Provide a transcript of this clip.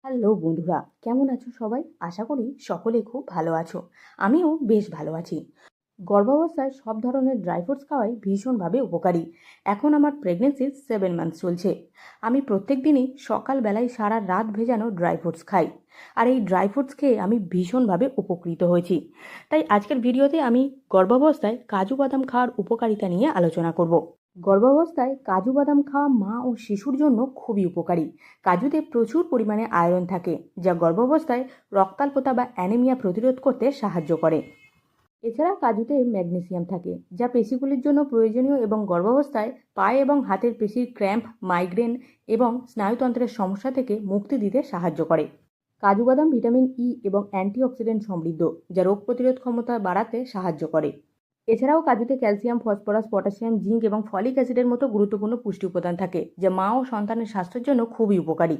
Hello বন্ধুরা, কেমন আছো সবাই? আশা করি সকলে খুব ভালো আছো। আমিও বেশ ভালো আছি। গর্ভাবস্থায় সব ধরনের ড্রাই ফ্রুটস খাওয়াই ভীষণভাবে উপকারী। এখন আমার প্রেগনেন্সির 7 মান্থস চলছে। আমি প্রত্যেক দিনই সকালবেলায় সারা রাত ভেজানো ড্রাই ফ্রুটস খাই। আর এই ড্রাই ফ্রুটস খেয়ে আমি ভীষণভাবে উপকৃত হয়েছি। তাই আজকের ভিডিওতে আমি গর্ভাবস্থায় কাজু বাদাম খাওয়ার উপকারিতা নিয়ে আলোচনা করব। গর্ভাবস্থায় কাজু বাদাম খাওয়া মা ও শিশুর জন্য খুবই উপকারী। কাজুতে প্রচুর পরিমাণে আয়রন থাকে, যা গর্ভাবস্থায় রক্তাল্পতা বা অ্যানিমিয়া প্রতিরোধ করতে সাহায্য করে। এছাড়া কাজুতে ম্যাগনেসিয়াম থাকে, যা পেশিগুলির জন্য প্রয়োজনীয় এবং গর্ভাবস্থায় পায়ে এবং হাতের পেশির ক্র্যাম্প, মাইগ্রেন এবং স্নায়ুতন্ত্রের সমস্যা থেকে মুক্তি দিতে সাহায্য করে। কাজু বাদাম ভিটামিন ই এবং অ্যান্টিঅক্সিডেন্ট সমৃদ্ধ, যা রোগ প্রতিরোধ ক্ষমতা বাড়াতে সাহায্য করে। এছাড়াও কাজুতে ক্যালসিয়াম, ফসফরাস, পটাশিয়াম, জিঙ্ক এবং ফলিক অ্যাসিডের মতো গুরুত্বপূর্ণ পুষ্টি উপাদান থাকে, যা মা ও সন্তানের স্বাস্থ্যের জন্য খুবই উপকারী।